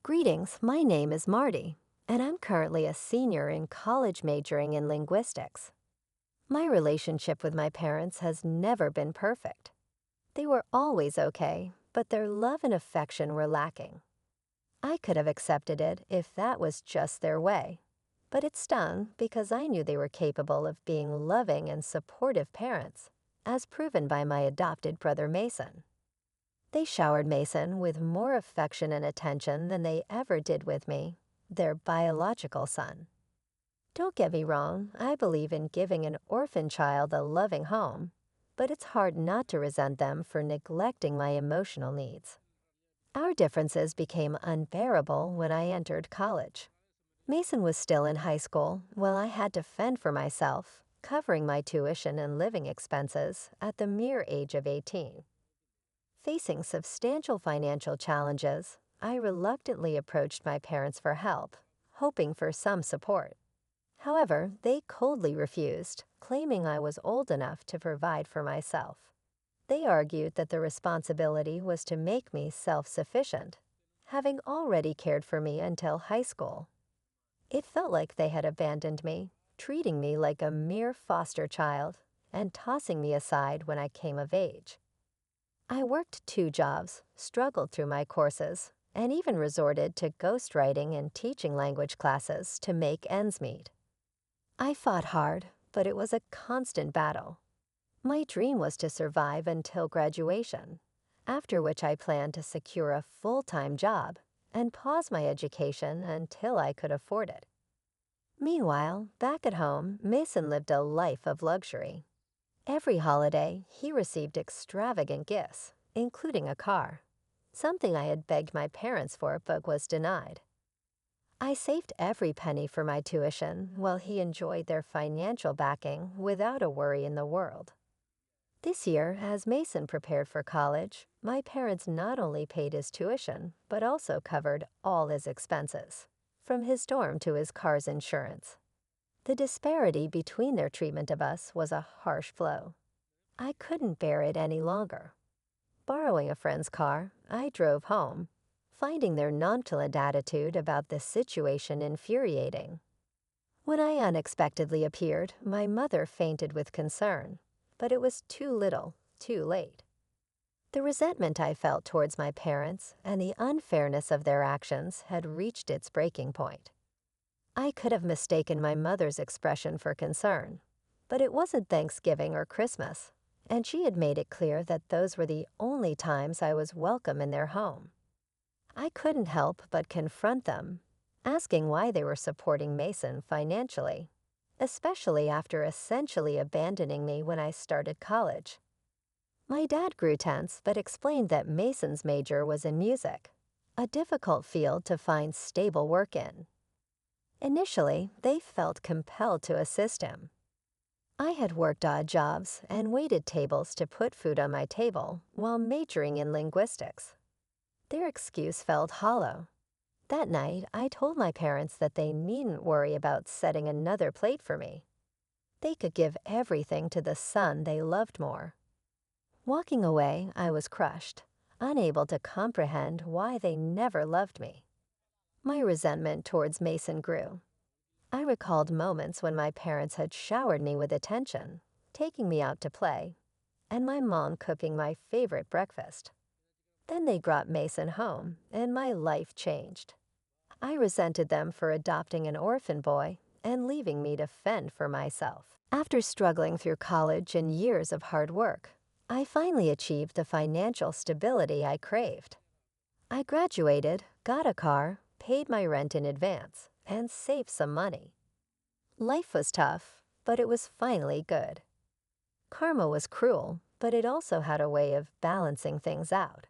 Greetings, my name is Marty, and I'm currently a senior in college majoring in linguistics. My relationship with my parents has never been perfect. They were always okay, but their love and affection were lacking. I could have accepted it if that was just their way, but it stung because I knew they were capable of being loving and supportive parents, as proven by my adopted brother Mason. They showered Mason with more affection and attention than they ever did with me, their biological son. Don't get me wrong, I believe in giving an orphan child a loving home, but it's hard not to resent them for neglecting my emotional needs. Our differences became unbearable when I entered college. Mason was still in high school while I had to fend for myself, covering my tuition and living expenses at the mere age of 18. Facing substantial financial challenges, I reluctantly approached my parents for help, hoping for some support. However, they coldly refused, claiming I was old enough to provide for myself. They argued that the responsibility was to make me self-sufficient, having already cared for me until high school. It felt like they had abandoned me, treating me like a mere foster child, and tossing me aside when I came of age. I worked 2 jobs, struggled through my courses, and even resorted to ghostwriting and teaching language classes to make ends meet. I fought hard, but it was a constant battle. My dream was to survive until graduation, after which I planned to secure a full-time job and pause my education until I could afford it. Meanwhile, back at home, Mason lived a life of luxury. Every holiday, he received extravagant gifts, including a car, something I had begged my parents for but was denied. I saved every penny for my tuition while he enjoyed their financial backing without a worry in the world. This year, as Mason prepared for college, my parents not only paid his tuition but also covered all his expenses, from his dorm to his car's insurance. The disparity between their treatment of us was a harsh blow. I couldn't bear it any longer. Borrowing a friend's car, I drove home, finding their nonchalant attitude about the situation infuriating. When I unexpectedly appeared, my mother fainted with concern, but it was too little, too late. The resentment I felt towards my parents and the unfairness of their actions had reached its breaking point. I could have mistaken my mother's expression for concern, but it wasn't Thanksgiving or Christmas, and she had made it clear that those were the only times I was welcome in their home. I couldn't help but confront them, asking why they were supporting Mason financially, especially after essentially abandoning me when I started college. My dad grew tense but explained that Mason's major was in music, a difficult field to find stable work in. Initially, they felt compelled to assist him. I had worked odd jobs and waited tables to put food on my table while majoring in linguistics. Their excuse felt hollow. That night, I told my parents that they needn't worry about setting another plate for me. They could give everything to the son they loved more. Walking away, I was crushed, unable to comprehend why they never loved me. My resentment towards Mason grew. I recalled moments when my parents had showered me with attention, taking me out to play, and my mom cooking my favorite breakfast. Then they brought Mason home, and my life changed. I resented them for adopting an orphan boy and leaving me to fend for myself. After struggling through college and years of hard work, I finally achieved the financial stability I craved. I graduated, got a car, paid my rent in advance, and saved some money. Life was tough, but it was finally good. Karma was cruel, but it also had a way of balancing things out.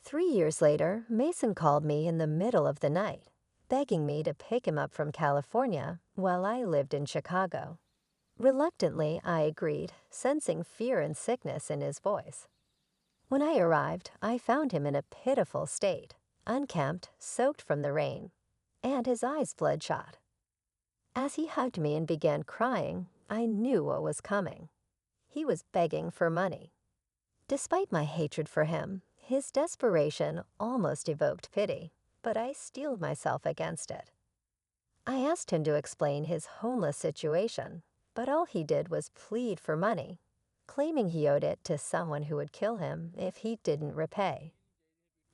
3 years later, Mason called me in the middle of the night, begging me to pick him up from California while I lived in Chicago. Reluctantly, I agreed, sensing fear and sickness in his voice. When I arrived, I found him in a pitiful state, unkempt, soaked from the rain, and his eyes bloodshot. As he hugged me and began crying, I knew what was coming. He was begging for money. Despite my hatred for him, his desperation almost evoked pity, but I steeled myself against it. I asked him to explain his homeless situation, but all he did was plead for money, claiming he owed it to someone who would kill him if he didn't repay.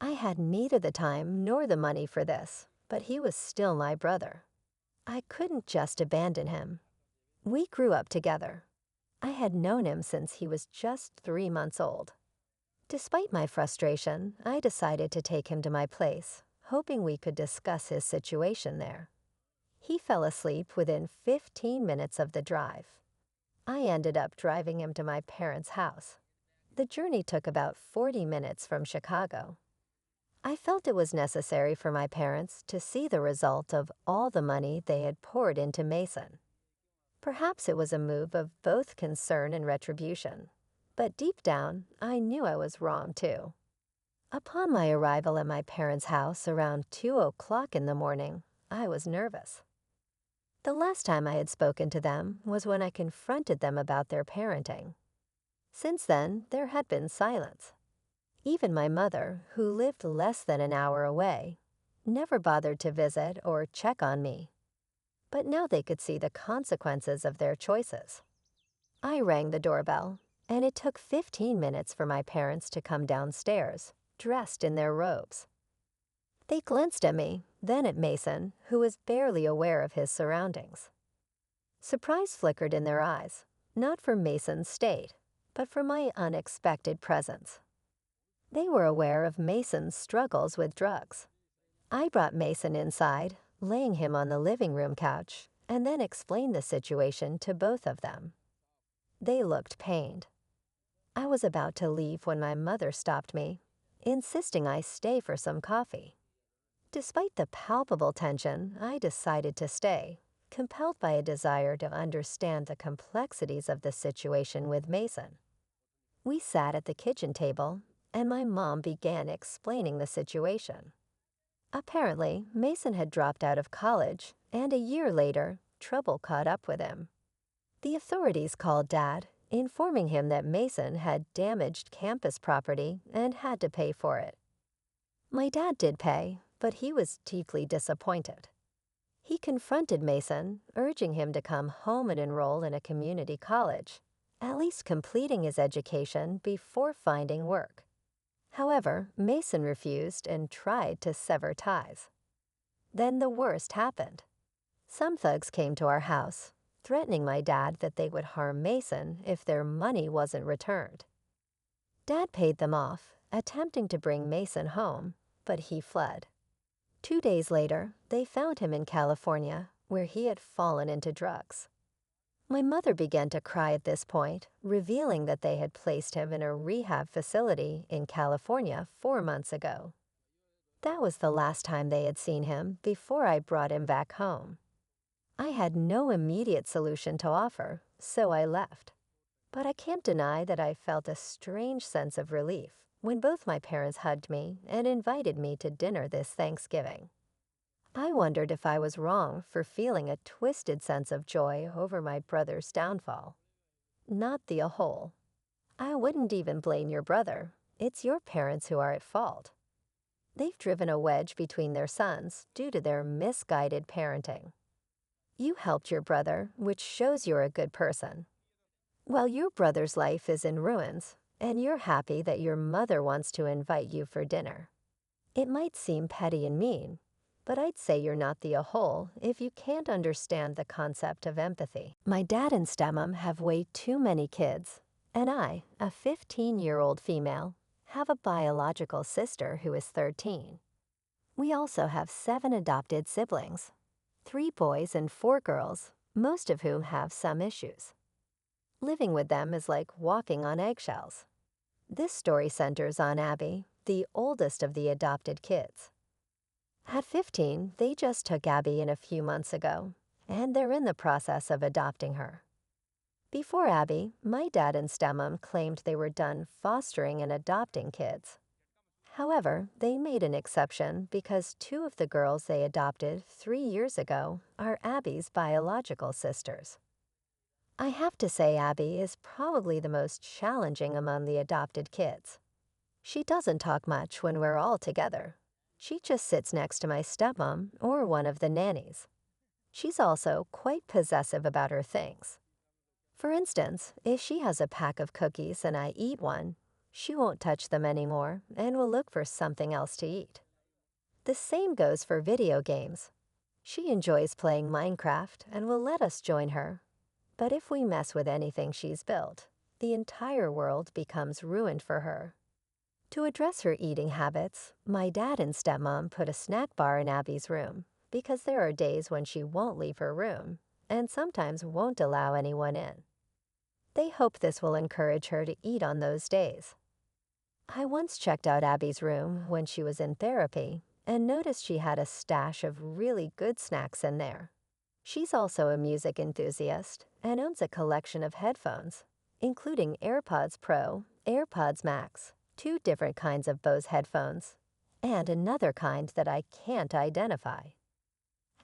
I had neither the time nor the money for this, but he was still my brother. I couldn't just abandon him. We grew up together. I had known him since he was just 3 months old. Despite my frustration, I decided to take him to my place, hoping we could discuss his situation there. He fell asleep within 15 minutes of the drive. I ended up driving him to my parents' house. The journey took about 40 minutes from Chicago. I felt it was necessary for my parents to see the result of all the money they had poured into Mason. Perhaps it was a move of both concern and retribution, but deep down, I knew I was wrong too. Upon my arrival at my parents' house around 2 o'clock in the morning, I was nervous. The last time I had spoken to them was when I confronted them about their parenting. Since then, there had been silence. Even my mother, who lived less than an hour away, never bothered to visit or check on me. But now they could see the consequences of their choices. I rang the doorbell, and it took 15 minutes for my parents to come downstairs, dressed in their robes. They glanced at me, then at Mason, who was barely aware of his surroundings. Surprise flickered in their eyes, not for Mason's state, but for my unexpected presence. They were aware of Mason's struggles with drugs. I brought Mason inside, laying him on the living room couch, and then explained the situation to both of them. They looked pained. I was about to leave when my mother stopped me, insisting I stay for some coffee. Despite the palpable tension, I decided to stay, compelled by a desire to understand the complexities of the situation with Mason. We sat at the kitchen table, and my mom began explaining the situation. Apparently, Mason had dropped out of college, and a year later, trouble caught up with him. The authorities called Dad, informing him that Mason had damaged campus property and had to pay for it. My dad did pay, but he was deeply disappointed. He confronted Mason, urging him to come home and enroll in a community college, at least completing his education before finding work. However, Mason refused and tried to sever ties. Then the worst happened. Some thugs came to our house, threatening my dad that they would harm Mason if their money wasn't returned. Dad paid them off, attempting to bring Mason home, but he fled. 2 days later, they found him in California, where he had fallen into drugs. My mother began to cry at this point, revealing that they had placed him in a rehab facility in California 4 months ago. That was the last time they had seen him before I brought him back home. I had no immediate solution to offer, so I left. But I can't deny that I felt a strange sense of relief when both my parents hugged me and invited me to dinner this Thanksgiving. I wondered if I was wrong for feeling a twisted sense of joy over my brother's downfall. Not the whole. I wouldn't even blame your brother. It's your parents who are at fault. They've driven a wedge between their sons due to their misguided parenting. You helped your brother, which shows you're a good person. Well, your brother's life is in ruins, and you're happy that your mother wants to invite you for dinner. It might seem petty and mean, but I'd say you're not the whole if you can't understand the concept of empathy. My dad and stepmom have way too many kids, and I, a 15-year-old female, have a biological sister who is 13. We also have 7 adopted siblings, 3 boys and 4 girls, most of whom have some issues. Living with them is like walking on eggshells. This story centers on Abby, the oldest of the adopted kids. At 15, they just took Abby in a few months ago, and they're in the process of adopting her. Before Abby, my dad and stepmom claimed they were done fostering and adopting kids. However, they made an exception because 2 of the girls they adopted 3 years ago are Abby's biological sisters. I have to say Abby is probably the most challenging among the adopted kids. She doesn't talk much when we're all together. She just sits next to my stepmom or one of the nannies. She's also quite possessive about her things. For instance, if she has a pack of cookies and I eat one, she won't touch them anymore and will look for something else to eat. The same goes for video games. She enjoys playing Minecraft and will let us join her. But if we mess with anything she's built, the entire world becomes ruined for her. To address her eating habits, my dad and stepmom put a snack bar in Abby's room because there are days when she won't leave her room and sometimes won't allow anyone in. They hope this will encourage her to eat on those days. I once checked out Abby's room when she was in therapy and noticed she had a stash of really good snacks in there. She's also a music enthusiast and owns a collection of headphones, including AirPods Pro, AirPods Max, two different kinds of Bose headphones, and another kind that I can't identify.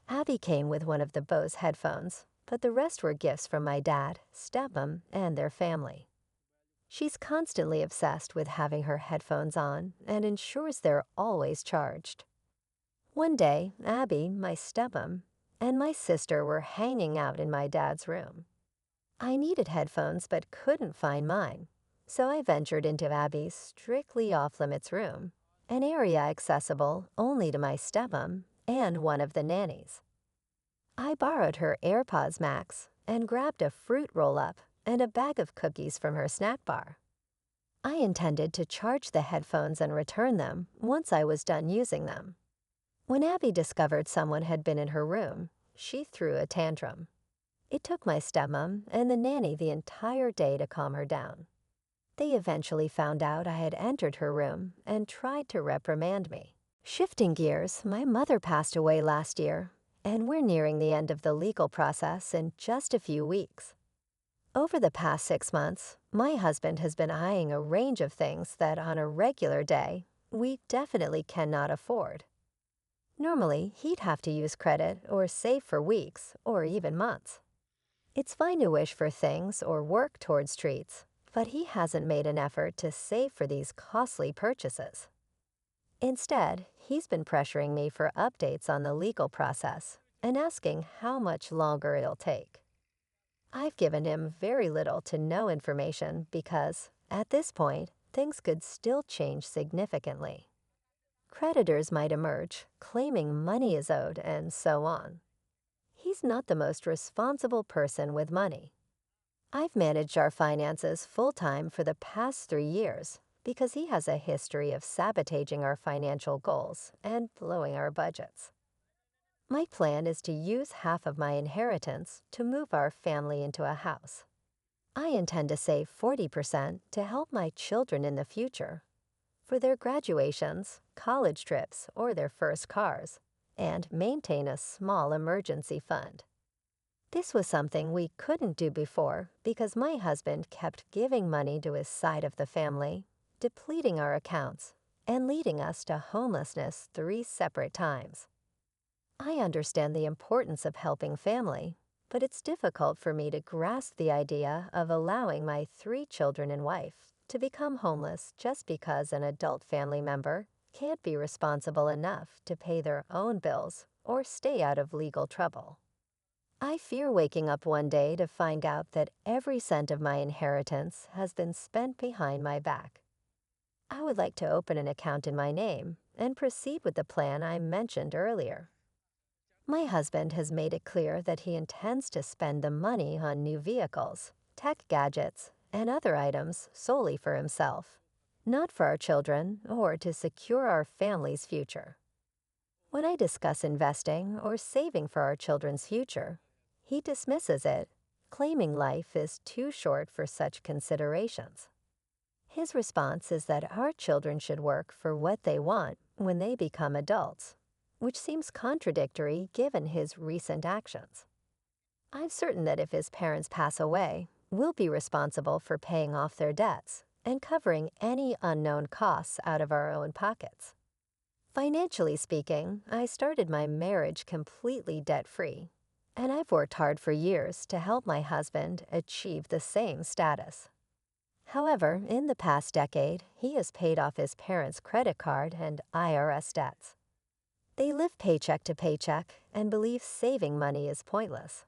Abby came with one of the Bose headphones, but the rest were gifts from my dad, stepmom, and their family. She's constantly obsessed with having her headphones on and ensures they're always charged. One day, Abby, my stepmom, and my sister were hanging out in my dad's room. I needed headphones but couldn't find mine, so I ventured into Abby's strictly off-limits room, an area accessible only to my stepmom and one of the nannies. I borrowed her AirPods Max and grabbed a fruit roll-up and a bag of cookies from her snack bar. I intended to charge the headphones and return them once I was done using them. When Abby discovered someone had been in her room, she threw a tantrum. It took my stepmom and the nanny the entire day to calm her down. They eventually found out I had entered her room and tried to reprimand me. Shifting gears, my mother passed away last year, and we're nearing the end of the legal process in just a few weeks. Over the past 6 months, my husband has been eyeing a range of things that on a regular day, we definitely cannot afford. Normally, he'd have to use credit or save for weeks or even months. It's fine to wish for things or work towards treats, but he hasn't made an effort to save for these costly purchases. Instead, he's been pressuring me for updates on the legal process and asking how much longer it'll take. I've given him very little to no information because, at this point, things could still change significantly. Creditors might emerge, claiming money is owed, and so on. He's not the most responsible person with money. I've managed our finances full-time for the past 3 years because he has a history of sabotaging our financial goals and blowing our budgets. My plan is to use half of my inheritance to move our family into a house. I intend to save 40% to help my children in the future, for their graduations, college trips, or their first cars, and maintain a small emergency fund. This was something we couldn't do before because my husband kept giving money to his side of the family, depleting our accounts, and leading us to homelessness 3 separate times. I understand the importance of helping family, but it's difficult for me to grasp the idea of allowing my 3 children and wife to become homeless just because an adult family member can't be responsible enough to pay their own bills or stay out of legal trouble. I fear waking up one day to find out that every cent of my inheritance has been spent behind my back. I would like to open an account in my name and proceed with the plan I mentioned earlier. My husband has made it clear that he intends to spend the money on new vehicles, tech gadgets, and other items solely for himself, not for our children or to secure our family's future. When I discuss investing or saving for our children's future, he dismisses it, claiming life is too short for such considerations. His response is that our children should work for what they want when they become adults, which seems contradictory given his recent actions. I'm certain that if his parents pass away, we'll be responsible for paying off their debts and covering any unknown costs out of our own pockets. Financially speaking, I started my marriage completely debt-free, and I've worked hard for years to help my husband achieve the same status. However, in the past decade, he has paid off his parents' credit card and IRS debts. They live paycheck to paycheck and believe saving money is pointless.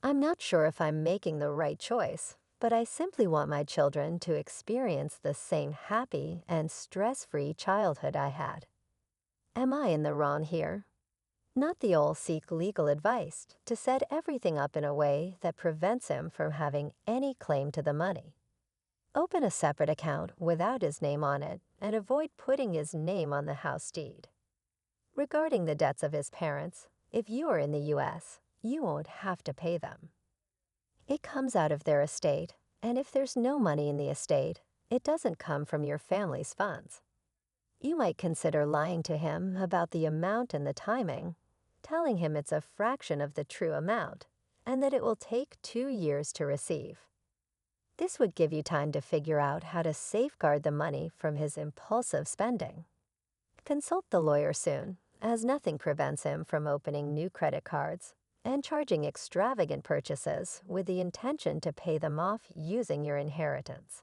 I'm not sure if I'm making the right choice, but I simply want my children to experience the same happy and stress-free childhood I had. Am I in the wrong here? Not the old seek legal advice to set everything up in a way that prevents him from having any claim to the money. Open a separate account without his name on it and avoid putting his name on the house deed. Regarding the debts of his parents, if you are in the U.S., you won't have to pay them. It comes out of their estate, and if there's no money in the estate, it doesn't come from your family's funds. You might consider lying to him about the amount and the timing, telling him it's a fraction of the true amount, and that it will take 2 years to receive. This would give you time to figure out how to safeguard the money from his impulsive spending. Consult the lawyer soon, as nothing prevents him from opening new credit cards and charging extravagant purchases with the intention to pay them off using your inheritance.